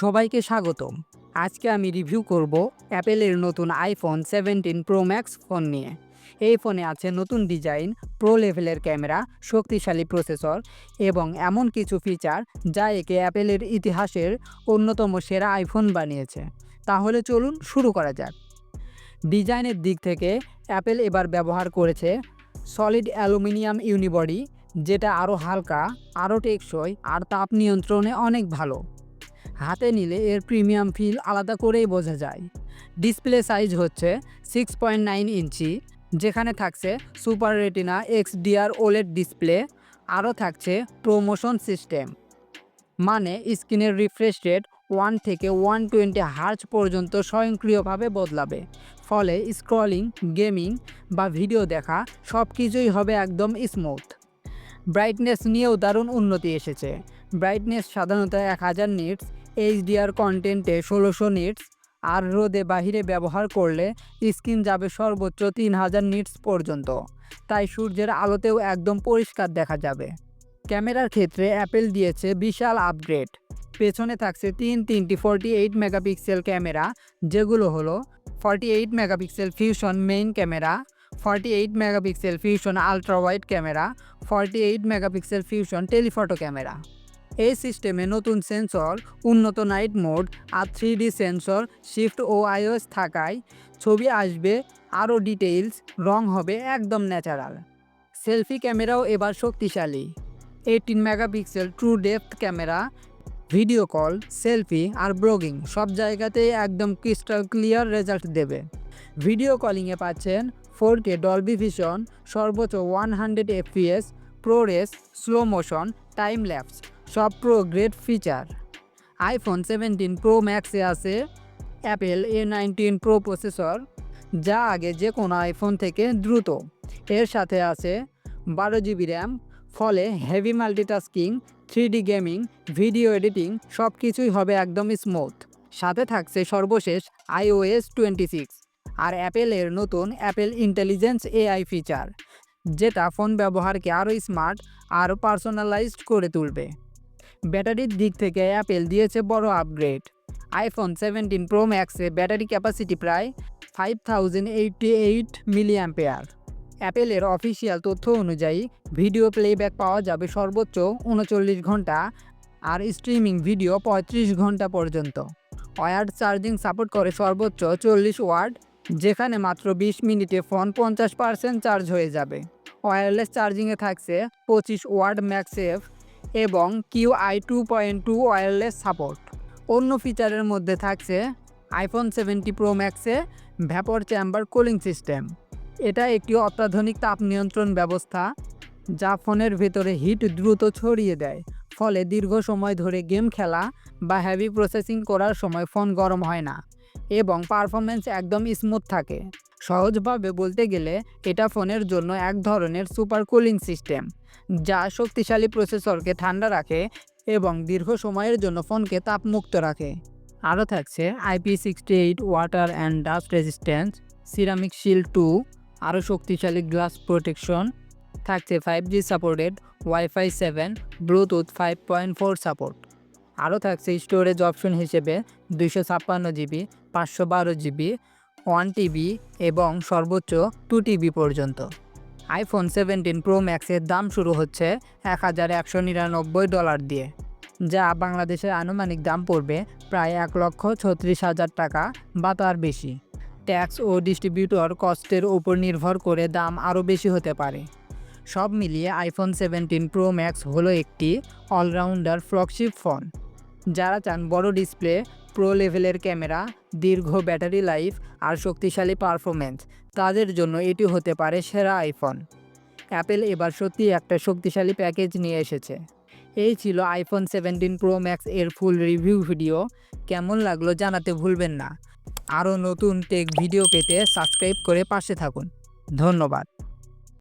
সবাইকে স্বাগতম। আজকে আমি রিভিউ করব অ্যাপেলের নতুন আইফোন 17 প্রো ম্যাক্স ফোন নিয়ে। এই ফোনে আছে নতুন ডিজাইন, প্রো লেভেলের ক্যামেরা, শক্তিশালী প্রসেসর এবং এমন কিছু ফিচার যা একে অ্যাপেলের ইতিহাসের অন্যতম সেরা আইফোন বানিয়েছে। তাহলে চলুন শুরু করা যাক। ডিজাইনের দিক থেকে অ্যাপেল এবার ব্যবহার করেছে সলিড অ্যালুমিনিয়াম ইউনিবডি, যেটা আরও হালকা, আরও টেকসই আর তাপ নিয়ন্ত্রণে অনেক ভালো। হাতে নিলে এর প্রিমিয়াম ফিল আলাদা করেই বোঝা যায়। ডিসপ্লে সাইজ হচ্ছে 6.9 ইঞ্চি, যেখানে থাকছে super retina XDR OLED display. আরও থাকছে প্রোমোশন সিস্টেম, মানে স্ক্রিনের রিফ্রেশ রেট 1 থেকে 120 হার্জ পর্যন্ত স্বয়ংক্রিয়ভাবে বদলাবে। ফলে স্ক্রলিং, গেমিং বা ভিডিও দেখা সব কিছুই হবে একদম স্মুথ। ব্রাইটনেস নিয়েও দারুণ উন্নতি এসেছে। ব্রাইটনেস সাধারণত 1000 নিটস, HDR কন্টেন্টে 1600 নিটস, আর রোদে বাহিরে ব্যবহার করলে স্ক্রিন যাবে সর্বোচ্চ 3000 নিটস পর্যন্ত। তাই সূর্যের আলোতেও একদম পরিষ্কার দেখা যাবে। ক্যামেরার ক্ষেত্রে অ্যাপেল দিয়েছে বিশাল আপগ্রেড। পেছনে থাকছে তিনটি 48 মেগাপিক্সেল ক্যামেরা, যেগুলো হলো 48 megapixel fusion main camera, 48 megapixel fusion ultra wide camera, 48 megapixel fusion telephoto camera. এই সিস্টেমে নতুন সেন্সর, উন্নত নাইট মোড আর 3D সেন্সর শিফট ও iOS থাকায় ছবি আসবে আরও ডিটেইলস, রং হবে একদম ন্যাচারাল। সেলফি ক্যামেরাও এবার শক্তিশালী। 18 megapixel true depth camera video call, selfie আর ব্লগিং সব জায়গাতেই একদম ক্রিস্টাল ক্লিয়ার রেজাল্ট দেবে। ভিডিও কলিংয়ে পাচ্ছেন 4K ডলবি ভিশন, সর্বোচ্চ 100 FPS, ProRes, slow motion, time lapse, সব pro grade feature. IPhone 17 Pro ম্যাক্সে আছে অ্যাপেল A19 প্রো প্রসেসর, যা আগে যে কোনো আইফোন থেকে দ্রুত। এর সাথে আছে 12GB র্যাম, ফলে heavy multitasking, 3D gaming, video editing সব কিছুই হবে একদম স্মুথ। সাথে থাকছে সর্বশেষ iOS 26 আর অ্যাপেলের নতুন অ্যাপেল ইন্টেলিজেন্স AI ফিচার, যেটা ফোন ব্যবহারকে আরও স্মার্ট আর পার্সোনালাইজড করে তুলবে। ব্যাটারির দিক থেকে অ্যাপেল দিয়েছে বড় আপগ্রেড। আইফোন 17 প্রো ম্যাক্সে ব্যাটারি ক্যাপাসিটি প্রায় 5088 মিলিঅ্যাম্পেয়ার। অ্যাপেলের অফিসিয়াল তথ্য অনুযায়ী ভিডিও প্লেব্যাক পাওয়া যাবে সর্বোচ্চ 39 ঘন্টা আর স্ট্রিমিং ভিডিও 35 ঘন্টা পর্যন্ত। ওয়্যার্ড চার্জিং সাপোর্ট করে সর্বোচ্চ 40 ওয়াট, যেখানে মাত্র 20 মিনিটে ফোন 50% চার্জ হয়ে যাবে। ওয়্যারলেস চার্জিংয়ে থাকছে 25 ওয়াট ম্যাগসেফ এবং QI 2.2 ওয়্যারলেস সাপোর্ট। অন্য ফিচারের মধ্যে থাকছে আইফোন 70 প্রো ম্যাক্সে ভ্যাপর চেম্বার কুলিং সিস্টেম। এটা একটি অত্যাধুনিক তাপ নিয়ন্ত্রণ ব্যবস্থা, যা ফোনের ভেতরে হিট দ্রুত ছড়িয়ে দেয়। ফলে দীর্ঘ সময় ধরে গেম খেলা বা হেভি প্রসেসিং করার সময় ফোন গরম হয় না এবং পারফরমেন্স একদম স্মুথ থাকে। সহজভাবে বলতে গেলে এটা ফোনের জন্য এক ধরনের সুপার কুলিং সিস্টেম, যা শক্তিশালী প্রসেসরকে ঠান্ডা রাখে এবং দীর্ঘ সময়ের জন্য ফোনকে তাপমুক্ত রাখে। আরও থাকছে IP68 water and dust resistance, ceramic shield 2, আরও শক্তিশালী গ্লাস প্রোটেকশন। থাকছে 5G supported, wifi 7, Bluetooth 5.4 support. আরও থাকছে স্টোরেজ অপশন হিসেবে 256GB, 512GB, 1TB এবং সর্বোচ্চ 2TB পর্যন্ত। আইফোন 17 প্রো ম্যাক্সের দাম শুরু হচ্ছে $1199 দিয়ে, যা বাংলাদেশের আনুমানিক দাম পড়বে প্রায় 1,36,000 টাকা বা তার বেশি। ট্যাক্স ও ডিস্ট্রিবিউটর কস্টের উপর নির্ভর করে দাম আরও বেশি হতে পারে। সব মিলিয়ে আইফোন 17 প্রো ম্যাক্স হলো একটি অলরাউন্ডার ফ্ল্যাগশিপ ফোন। যারা চান বড় ডিসপ্লে, প্রো লেভেলের ক্যামেরা, দীর্ঘ ব্যাটারি লাইফ আর শক্তিশালী পারফরমেন্স, তাদের জন্য এটি হতে পারে সেরা আইফোন। অ্যাপেল এবার সত্যি একটা শক্তিশালী প্যাকেজ নিয়ে এসেছে। এই ছিল আইফোন 17 প্রো ম্যাক্স এর ফুল রিভিউ ভিডিও। কেমন লাগলো জানাতে ভুলবেন না। আরও নতুন টেক ভিডিও পেতে সাবস্ক্রাইব করে পাশে থাকুন। ধন্যবাদ।